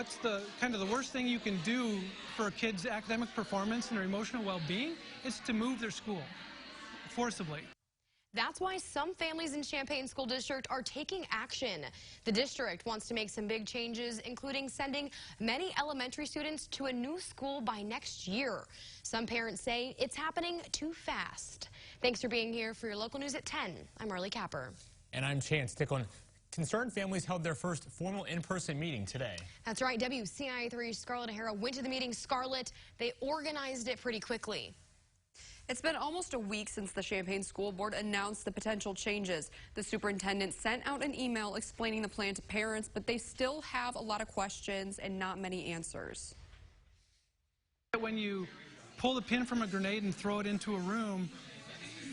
what's the kind of the worst thing you can do for a kid's academic performance and their emotional well-being is to move their school forcibly. That's why some families in Champaign School District are taking action. The district wants to make some big changes, including sending many elementary students to a new school by next year. Some parents say it's happening too fast. Thanks for being here for your local news at 10. I'm Marley Capper. And I'm Chance Ticklin. Concerned families held their first formal in-person meeting today. That's right. WCIA3's Scarlett O'Hara went to the meeting. Scarlett, they organized it pretty quickly. It's been almost a week since the Champaign School Board announced the potential changes. The superintendent sent out an email explaining the plan to parents, but they still have a lot of questions and not many answers. When you pull the pin from a grenade and throw it into a room,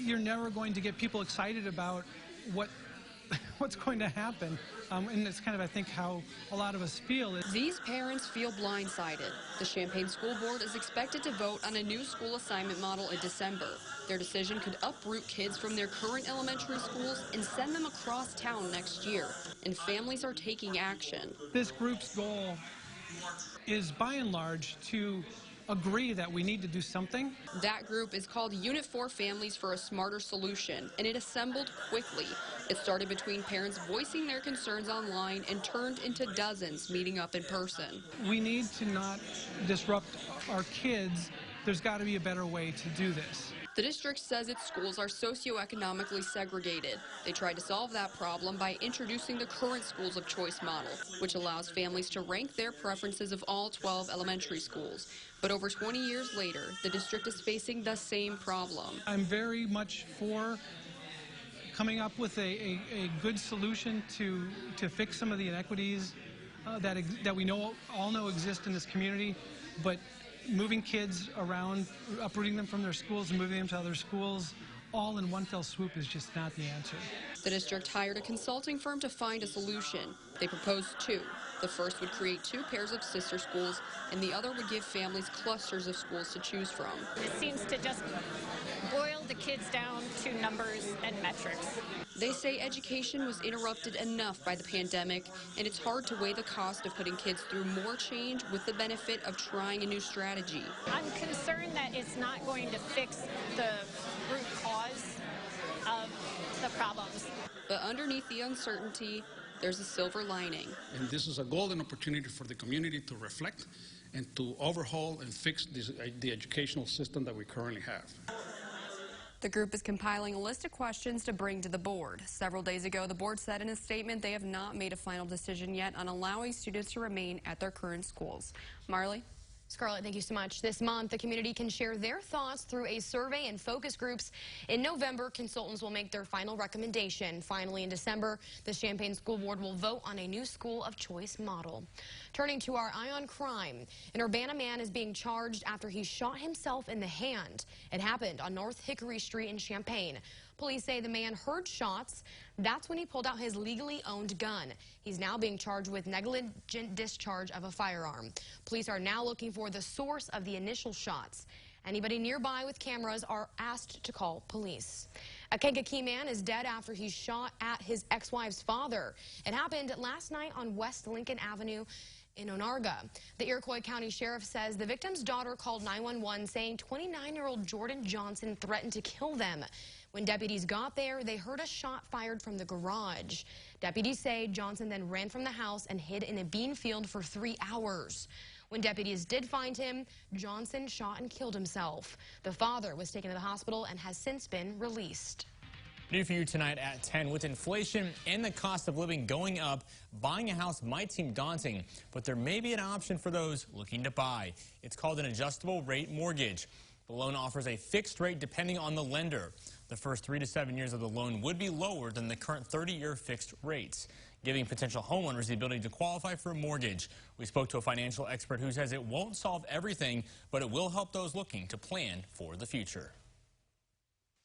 you're never going to get people excited about what's going to happen. And that's kind of, I think, how a lot of us feel. These parents feel blindsided. The Champaign School Board is expected to vote on a new school assignment model in December. Their decision could uproot kids from their current elementary schools and send them across town next year. And families are taking action. This group's goal is, by and large, to agree that we need to do something. That group is called Unit 4 Families for a Smarter Solution, and it assembled quickly. It started between parents voicing their concerns online and turned into dozens meeting up in person. We need to not disrupt our kids. There's got to be a better way to do this. The district says its schools are socioeconomically segregated. They tried to solve that problem by introducing the current schools of choice model, which allows families to rank their preferences of all 12 elementary schools. But over 20 years later, the district is facing the same problem. I'm very much for coming up with a good solution to fix some of the inequities that we all know exist in this community, but moving kids around, uprooting them from their schools and moving them to other schools all in one fell swoop is just not the answer. The district hired a consulting firm to find a solution. They proposed two. The first would create 2 pairs of sister schools, and the other would give families clusters of schools to choose from. It seems to just boil the kids down to numbers and metrics. They say education was interrupted enough by the pandemic, and it's hard to weigh the cost of putting kids through more change with the benefit of trying a new strategy. I'm concerned that it's not going to fix the root cause of the problems. But underneath the uncertainty, there's a silver lining. And this is a golden opportunity for the community to reflect and to overhaul and fix the educational system that we currently have. The group is compiling a list of questions to bring to the board. Several days ago, the board said in a statement they have not made a final decision yet on allowing students to remain at their current schools. Marley? Scarlett, thank you so much. This month, the community can share their thoughts through a survey and focus groups. In November, consultants will make their final recommendation. Finally, in December, the Champaign School Board will vote on a new school of choice model. Turning to our eye on crime, an Urbana man is being charged after he shot himself in the hand. It happened on North Hickory Street in Champaign. Police say the man heard shots. That's when he pulled out his legally owned gun. He's now being charged with negligent discharge of a firearm. Police are now looking for the source of the initial shots. Anybody nearby with cameras are asked to call police. A Kankakee man is dead after he shot at his ex-wife's father. It happened last night on West Lincoln Avenue in Onarga. The Iroquois County Sheriff says the victim's daughter called 911 saying 29-year-old Jordan Johnson threatened to kill them. When deputies got there, they heard a shot fired from the garage. Deputies say Johnson then ran from the house and hid in a bean field for 3 hours. When deputies did find him, Johnson shot and killed himself. The father was taken to the hospital and has since been released. New for you tonight at 10. With inflation and the cost of living going up, buying a house might seem daunting, but there may be an option for those looking to buy. It's called an adjustable rate mortgage. The loan offers a fixed rate depending on the lender. The first 3 to 7 years of the loan would be lower than the current 30-year fixed rates, giving potential homeowners the ability to qualify for a mortgage. We spoke to a financial expert who says it won't solve everything, but it will help those looking to plan for the future.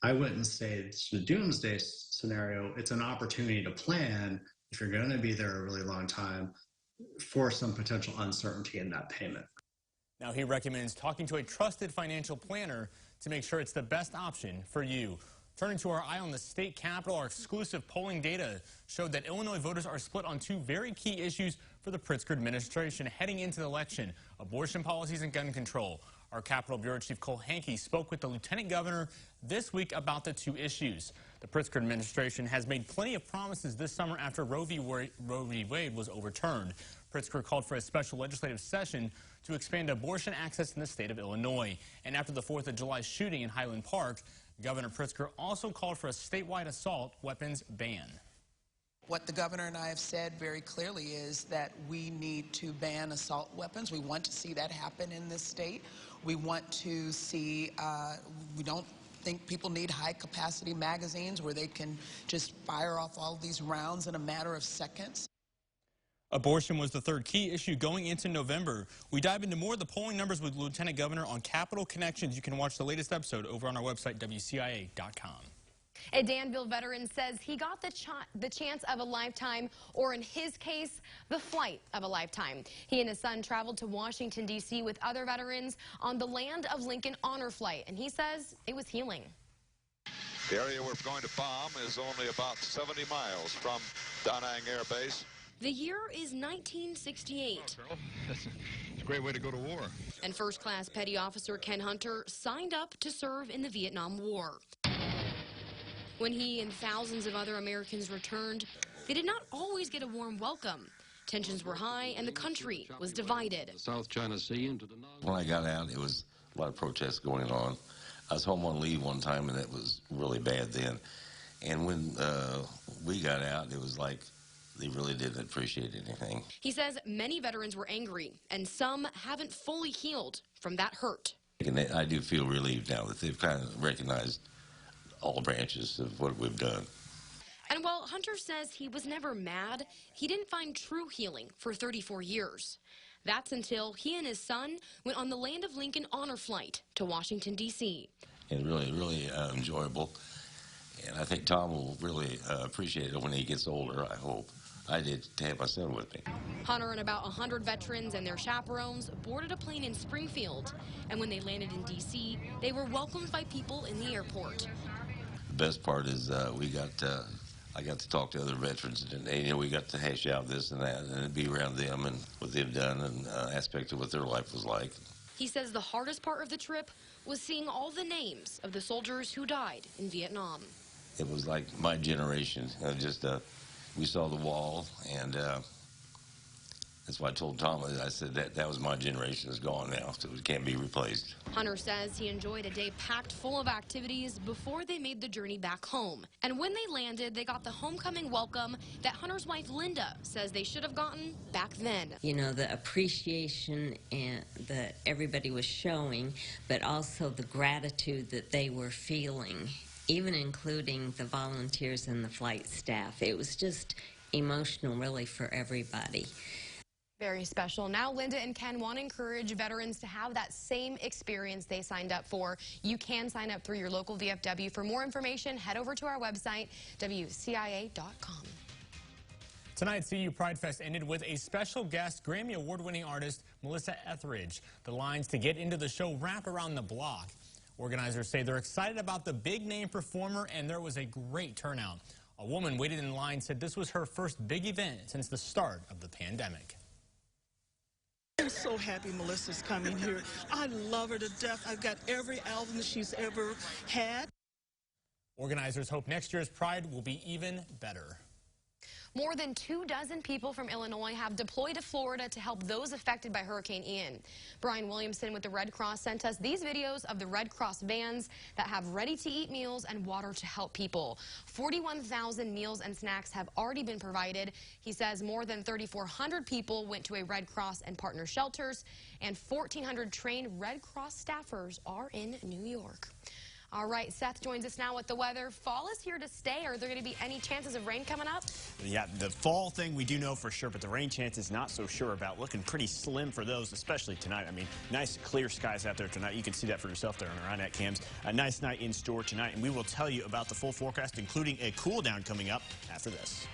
I wouldn't say it's a doomsday scenario. It's an opportunity to plan, if you're going to be there a really long time, for some potential uncertainty in that payment. Now, he recommends talking to a trusted financial planner to make sure it's the best option for you. Turning to our eye on the state capitol, our exclusive polling data showed that Illinois voters are split on two very key issues for the Pritzker administration heading into the election: abortion policies and gun control. Our Capitol Bureau Chief Cole Hankey spoke with the Lieutenant Governor this week about the two issues. The Pritzker administration has made plenty of promises this summer after Roe v. Wade was overturned. Pritzker called for a special legislative session to expand abortion access in the state of Illinois. And after the 4th of July shooting in Highland Park, Governor Pritzker also called for a statewide assault weapons ban. What the governor and I have said very clearly is that we need to ban assault weapons. We want to see that happen in this state. We want to see, we don't think people need high-capacity magazines where they can just fire off all these rounds in a matter of seconds. Abortion was the third key issue going into November. We dive into more of the polling numbers with Lieutenant Governor on Capitol Connections. You can watch the latest episode over on our website, WCIA.com. A Danville veteran says he got the chance of a lifetime, or in his case, the flight of a lifetime. He and his son traveled to Washington, D.C. with other veterans on the Land of Lincoln Honor Flight, and he says it was healing. The area we're going to bomb is only about 70 miles from Da Nang Air Base. The year is 1968. It's a great way to go to war. And First Class Petty Officer Ken Hunter signed up to serve in the Vietnam War. When he and thousands of other Americans returned, they did not always get a warm welcome. Tensions were high and the country was divided. South China Sea into the... When I got out, it was a lot of protests going on. I was home on leave one time, and it was really bad then. And when we got out, it was like they really didn't appreciate anything. He says many veterans were angry, and some haven't fully healed from that hurt. And I do feel relieved now that they've kind of recognized all branches of what we've done. And while Hunter says he was never mad, he didn't find true healing for 34 years. That's until he and his son went on the Land of Lincoln Honor Flight to Washington, D.C. And really enjoyable. And I think Tom will really appreciate it when he gets older, I hope. I did to have my son with me. Hunter and about 100 veterans and their chaperones boarded a plane in Springfield. And when they landed in D.C., they were welcomed by people in the airport. The best part is I got to talk to other veterans, and we got to hash out this and that, and be around them and what they've done and aspect of what their life was like. He says the hardest part of the trip was seeing all the names of the soldiers who died in Vietnam. It was like my generation. We saw the wall, and that's why I told Tom, I said that was my generation. Is gone now, so it can't be replaced. Hunter says he enjoyed a day packed full of activities before they made the journey back home. And when they landed, they got the homecoming welcome that Hunter's wife, Linda, says they should have gotten back then. You know, the appreciation that everybody was showing, but also the gratitude that they were feeling, even including the volunteers and the flight staff. It was just emotional, really, for everybody. Very special. Now, Linda and Ken want to encourage veterans to have that same experience they signed up for. You can sign up through your local VFW. For more information, head over to our website, WCIA.com. Tonight's CU Pride Fest ended with a special guest, Grammy Award-winning artist Melissa Etheridge. The lines to get into the show wrap around the block. Organizers say they're excited about the big-name performer, and there was a great turnout. A woman waited in line said this was her first big event since the start of the pandemic. I'm so happy Melissa's coming here. I love her to death. I've got every album that she's ever had. Organizers hope next year's Pride will be even better. More than 24 people from Illinois have deployed to Florida to help those affected by Hurricane Ian. Brian Williamson with the Red Cross sent us these videos of the Red Cross vans that have ready-to-eat meals and water to help people. 41,000 meals and snacks have already been provided. He says more than 3,400 people went to a Red Cross and partner shelters, and 1,400 trained Red Cross staffers are in New York. All right, Seth joins us now with the weather. Fall is here to stay. Are there going to be any chances of rain coming up? Yeah, the fall thing we do know for sure, but the rain chances not so sure about. Looking pretty slim for those, especially tonight. I mean, nice clear skies out there tonight. You can see that for yourself there on our iNet cams. A nice night in store tonight, and we will tell you about the full forecast, including a cool down coming up after this.